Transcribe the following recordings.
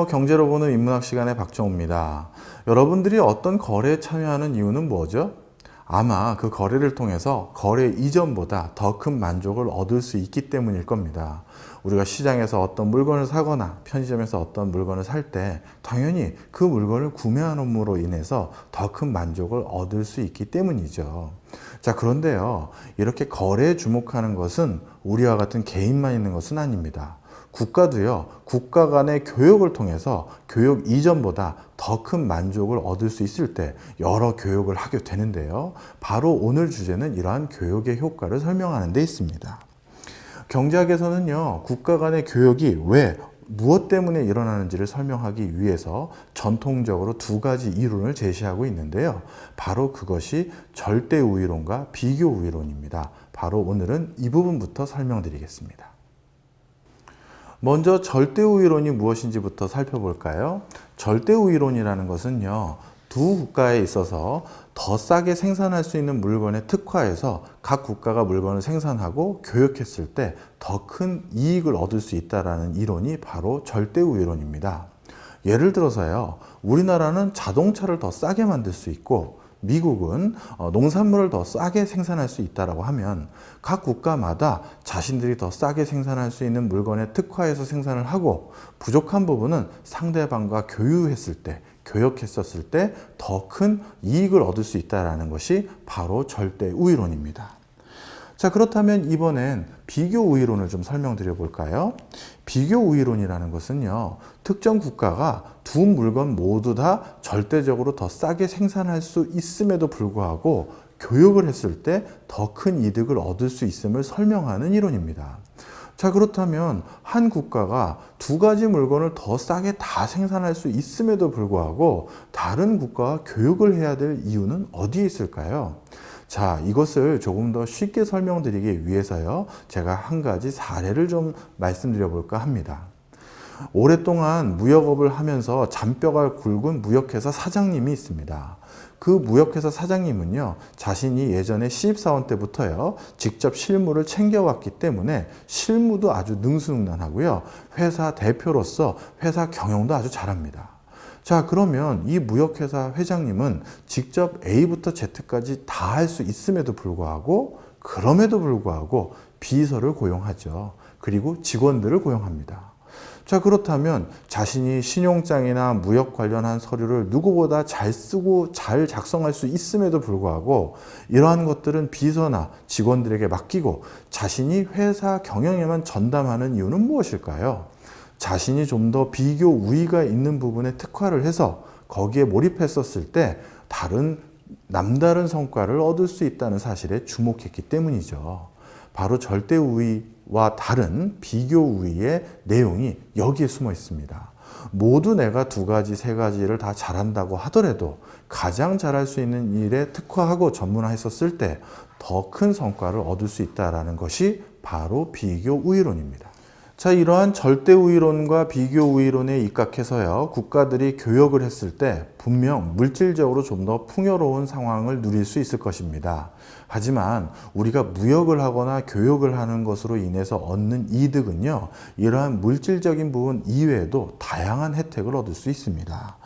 안녕하세요. 경제로 보는 인문학 시간의 박정우입니다. 여러분들이 어떤 거래에 참여하는 이유는 뭐죠? 아마 그 거래를 통해서 거래 이전보다 더 큰 만족을 얻을 수 있기 때문일 겁니다. 우리가 시장에서 어떤 물건을 사거나 편의점에서 어떤 물건을 살 때 당연히 그 물건을 구매함으로 인해서 더 큰 만족을 얻을 수 있기 때문이죠. 자, 그런데요, 이렇게 거래에 주목하는 것은 우리와 같은 개인만 있는 것은 아닙니다. 국가도요, 국가 간의 교육을 통해서 교육 이전보다 더 큰 만족을 얻을 수 있을 때 여러 교육을 하게 되는데요. 바로 오늘 주제는 이러한 교육의 효과를 설명하는 데 있습니다. 경제학에서는요, 국가 간의 교육이 왜, 무엇 때문에 일어나는지를 설명하기 위해서 전통적으로 두 가지 이론을 제시하고 있는데요. 바로 그것이 절대우위론과 비교우위론입니다. 바로 오늘은 이 부분부터 설명드리겠습니다. 먼저 절대우위론이 무엇인지부터 살펴볼까요? 절대우위론이라는 것은요, 두 국가에 있어서 더 싸게 생산할 수 있는 물건에 특화해서 각 국가가 물건을 생산하고 교역했을 때 더 큰 이익을 얻을 수 있다는 이론이 바로 절대우위론입니다. 예를 들어서요, 우리나라는 자동차를 더 싸게 만들 수 있고 미국은 농산물을 더 싸게 생산할 수 있다고 하면 각 국가마다 자신들이 더 싸게 생산할 수 있는 물건에 특화해서 생산을 하고 부족한 부분은 상대방과 교유했을 때, 교역했었을 때 더 큰 이익을 얻을 수 있다는 것이 바로 절대우위론입니다. 자, 그렇다면 이번엔 비교우위론을 좀 설명드려 볼까요? 비교우위론이라는 것은요, 특정 국가가 두 물건 모두 다 절대적으로 더 싸게 생산할 수 있음에도 불구하고 교역을 했을 때 더 큰 이득을 얻을 수 있음을 설명하는 이론입니다. 자, 그렇다면 한 국가가 두 가지 물건을 더 싸게 다 생산할 수 있음에도 불구하고 다른 국가와 교역을 해야 될 이유는 어디에 있을까요? 자, 이것을 조금 더 쉽게 설명드리기 위해서요, 제가 한 가지 사례를 좀 말씀드려 볼까 합니다. 오랫동안 무역업을 하면서 잔뼈가 굵은 무역회사 사장님이 있습니다. 그 무역회사 사장님은요, 자신이 예전에 신입사원 때부터요, 직접 실무를 챙겨왔기 때문에 실무도 아주 능수능란하고요, 회사 대표로서 회사 경영도 아주 잘합니다. 자, 그러면 이 무역회사 회장님은 직접 A부터 Z까지 다 할 수 있음에도 불구하고, 그럼에도 불구하고 비서를 고용하죠. 그리고 직원들을 고용합니다. 자, 그렇다면 자신이 신용장이나 무역 관련한 서류를 누구보다 잘 쓰고 잘 작성할 수 있음에도 불구하고 이러한 것들은 비서나 직원들에게 맡기고 자신이 회사 경영에만 전담하는 이유는 무엇일까요? 자신이 좀 더 비교 우위가 있는 부분에 특화를 해서 거기에 몰입했었을 때 남다른 성과를 얻을 수 있다는 사실에 주목했기 때문이죠. 바로 절대 우위와 다른 비교 우위의 내용이 여기에 숨어 있습니다. 모두 내가 두 가지, 세 가지를 다 잘한다고 하더라도 가장 잘할 수 있는 일에 특화하고 전문화했었을 때 더 큰 성과를 얻을 수 있다는 것이 바로 비교 우위론입니다. 자, 이러한 절대우위론과 비교우위론에 입각해서요, 국가들이 교역을 했을 때 분명 물질적으로 좀 더 풍요로운 상황을 누릴 수 있을 것입니다. 하지만 우리가 무역을 하거나 교역을 하는 것으로 인해서 얻는 이득은요, 이러한 물질적인 부분 이외에도 다양한 혜택을 얻을 수 있습니다.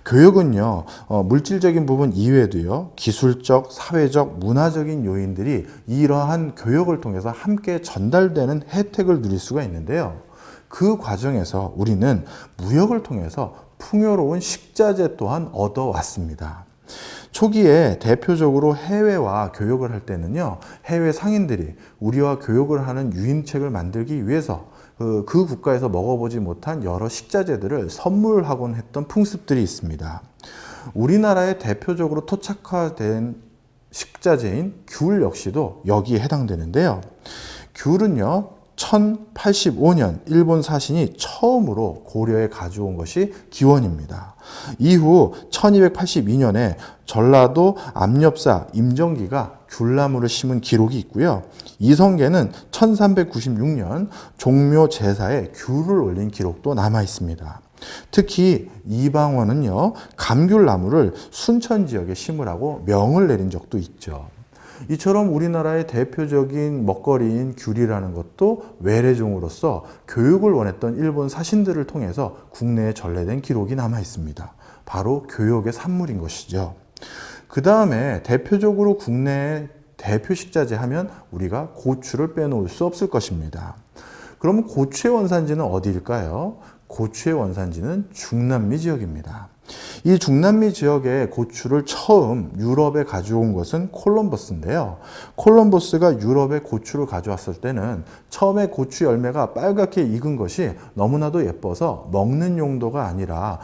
교역은요, 물질적인 부분 이외에도요, 기술적, 사회적, 문화적인 요인들이 이러한 교역을 통해서 함께 전달되는 혜택을 누릴 수가 있는데요. 그 과정에서 우리는 무역을 통해서 풍요로운 식자재 또한 얻어왔습니다. 초기에 대표적으로 해외와 교역을 할 때는요, 해외 상인들이 우리와 교역을 하는 유인책을 만들기 위해서 그 국가에서 먹어보지 못한 여러 식자재들을 선물하곤 했던 풍습들이 있습니다. 우리나라에 대표적으로 토착화된 식자재인 귤 역시도 여기에 해당되는데요. 귤은요, 1085년 일본 사신이 처음으로 고려에 가져온 것이 기원입니다. 이후 1282년에 전라도 압렵사 임정기가 귤나무를 심은 기록이 있고요. 이성계는 1396년 종묘 제사에 귤을 올린 기록도 남아 있습니다. 특히 이방원은요, 감귤나무를 순천 지역에 심으라고 명을 내린 적도 있죠. 이처럼 우리나라의 대표적인 먹거리인 귤이라는 것도 외래종으로서 교육을 원했던 일본 사신들을 통해서 국내에 전래된 기록이 남아 있습니다. 바로 교역의 산물인 것이죠. 그 다음에 대표적으로 국내의 대표 식자재 하면 우리가 고추를 빼놓을 수 없을 것입니다. 그러면 고추의 원산지는 어디일까요? 고추의 원산지는 중남미 지역입니다. 이 중남미 지역의 고추를 처음 유럽에 가져온 것은 콜럼버스인데요. 콜럼버스가 유럽에 고추를 가져왔을 때는 처음에 고추 열매가 빨갛게 익은 것이 너무나도 예뻐서 먹는 용도가 아니라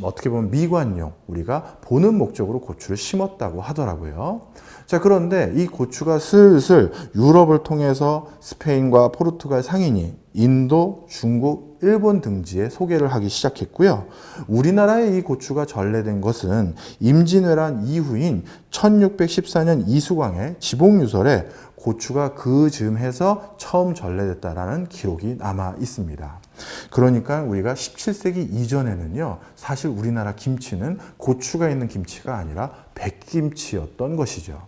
어떻게 보면 미관용, 우리가 보는 목적으로 고추를 심었다고 하더라고요. 자, 그런데 이 고추가 슬슬 유럽을 통해서 스페인과 포르투갈 상인이 인도, 중국, 일본 등지에 소개를 하기 시작했고요. 우리나라에 이 고추가 전래된 것은 임진왜란 이후인 1614년 이수광의 지복유설에 고추가 그 즈음해서 처음 전래됐다라는 기록이 남아 있습니다. 그러니까 우리가 17세기 이전에는요, 사실 우리나라 김치는 고추가 있는 김치가 아니라 백김치였던 것이죠.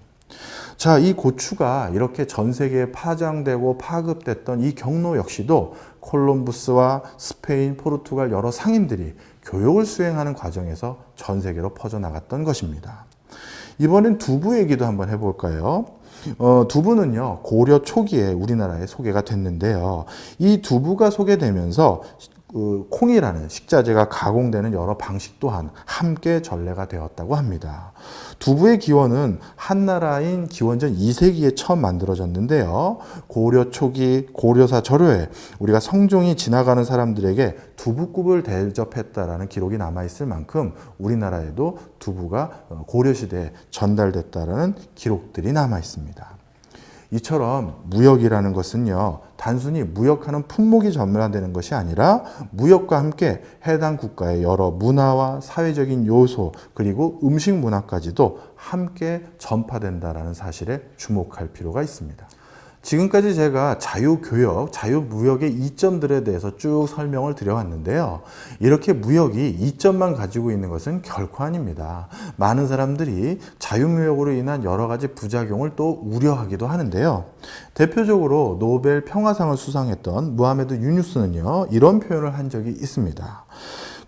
자, 이 고추가 이렇게 전 세계에 파장되고 파급됐던 이 경로 역시도 콜럼부스와 스페인, 포르투갈 여러 상인들이 교역을 수행하는 과정에서 전 세계로 퍼져나갔던 것입니다. 이번엔 두부 얘기도 한번 해볼까요? 두부는요, 고려 초기에 우리나라에 소개가 됐는데요. 이 두부가 소개되면서 콩이라는 식자재가 가공되는 여러 방식 또한 함께 전래가 되었다고 합니다. 두부의 기원은 한나라인 기원전 2세기에 처음 만들어졌는데요. 고려 초기 고려사 절효에 우리가 성종이 지나가는 사람들에게 두부국을 대접했다라는 기록이 남아있을 만큼 우리나라에도 두부가 고려시대에 전달됐다라는 기록들이 남아있습니다. 이처럼 무역이라는 것은요, 단순히 무역하는 품목이 전문화되는 것이 아니라 무역과 함께 해당 국가의 여러 문화와 사회적인 요소 그리고 음식 문화까지도 함께 전파된다는 사실에 주목할 필요가 있습니다. 지금까지 제가 자유교역, 자유무역의 이점들에 대해서 쭉 설명을 드려왔는데요. 이렇게 무역이 이점만 가지고 있는 것은 결코 아닙니다. 많은 사람들이 자유무역으로 인한 여러 가지 부작용을 또 우려하기도 하는데요. 대표적으로 노벨 평화상을 수상했던 무하메드 유누스는요, 이런 표현을 한 적이 있습니다.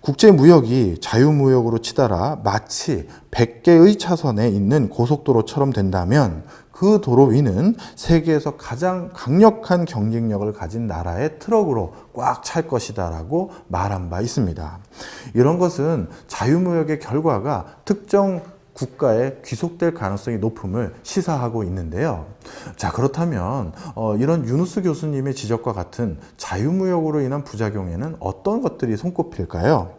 국제무역이 자유무역으로 치달아 마치 100개의 차선에 있는 고속도로처럼 된다면 그 도로 위는 세계에서 가장 강력한 경쟁력을 가진 나라의 트럭으로 꽉 찰 것이다 라고 말한 바 있습니다. 이런 것은 자유무역의 결과가 특정 국가에 귀속될 가능성이 높음을 시사하고 있는데요. 자, 그렇다면 이런 유누스 교수님의 지적과 같은 자유무역으로 인한 부작용에는 어떤 것들이 손꼽힐까요?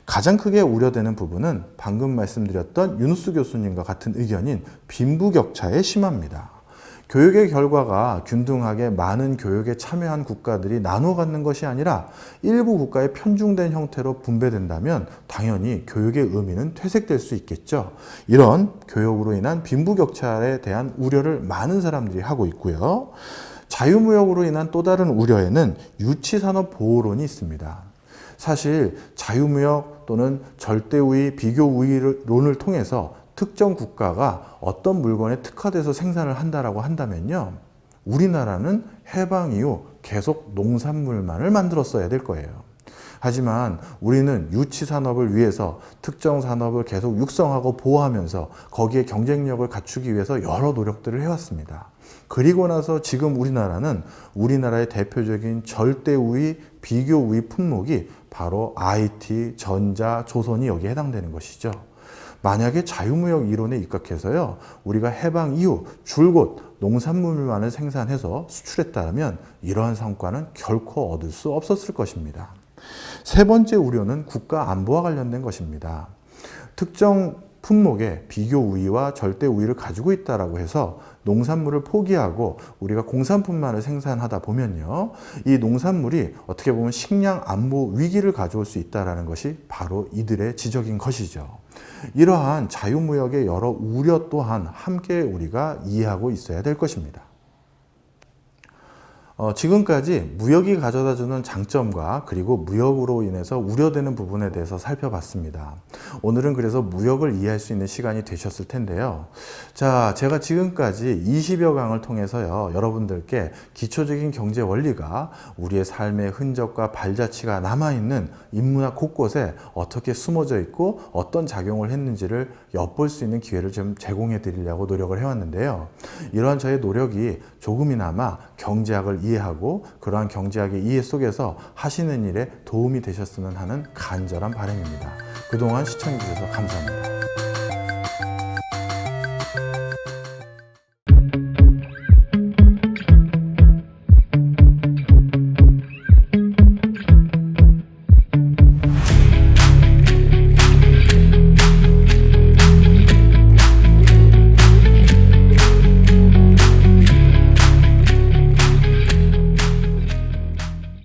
가장 크게 우려되는 부분은 방금 말씀드렸던 유누스 교수님과 같은 의견인 빈부격차에 심합니다. 교육의 결과가 균등하게 많은 교육에 참여한 국가들이 나눠 갖는 것이 아니라 일부 국가에 편중된 형태로 분배된다면 당연히 교육의 의미는 퇴색될 수 있겠죠. 이런 교육으로 인한 빈부격차에 대한 우려를 많은 사람들이 하고 있고요. 자유무역으로 인한 또 다른 우려에는 유치산업 보호론이 있습니다. 사실 자유무역 또는 절대우위, 비교우위론을 통해서 특정 국가가 어떤 물건에 특화돼서 생산을 한다라고 한다면요, 우리나라는 해방 이후 계속 농산물만을 만들었어야 될 거예요. 하지만 우리는 유치산업을 위해서 특정 산업을 계속 육성하고 보호하면서 거기에 경쟁력을 갖추기 위해서 여러 노력들을 해왔습니다. 그리고 나서 지금 우리나라는 우리나라의 대표적인 절대우위, 비교우위 품목이 바로 IT, 전자, 조선이 여기에 해당되는 것이죠. 만약에 자유무역 이론에 입각해서요, 우리가 해방 이후 줄곧 농산물만을 생산해서 수출했다면 이러한 성과는 결코 얻을 수 없었을 것입니다. 세 번째 우려는 국가 안보와 관련된 것입니다. 특정 품목에 비교 우위와 절대 우위를 가지고 있다라고 해서 농산물을 포기하고 우리가 공산품만을 생산하다 보면요, 이 농산물이 어떻게 보면 식량 안보 위기를 가져올 수 있다는 것이 바로 이들의 지적인 것이죠. 이러한 자유무역의 여러 우려 또한 함께 우리가 이해하고 있어야 될 것입니다. 지금까지 무역이 가져다주는 장점과 그리고 무역으로 인해서 우려되는 부분에 대해서 살펴봤습니다. 오늘은 그래서 무역을 이해할 수 있는 시간이 되셨을 텐데요. 자, 제가 지금까지 20여 강을 통해서요, 여러분들께 기초적인 경제 원리가 우리의 삶의 흔적과 발자취가 남아있는 인문학 곳곳에 어떻게 숨어져 있고 어떤 작용을 했는지를 엿볼 수 있는 기회를 좀 제공해 드리려고 노력을 해왔는데요. 이러한 저의 노력이 조금이나마 경제학을 이해하고 그러한 경제학의 이해 속에서 하시는 일에 도움이 되셨으면 하는 간절한 바람입니다. 그동안 시청해 주셔서 감사합니다.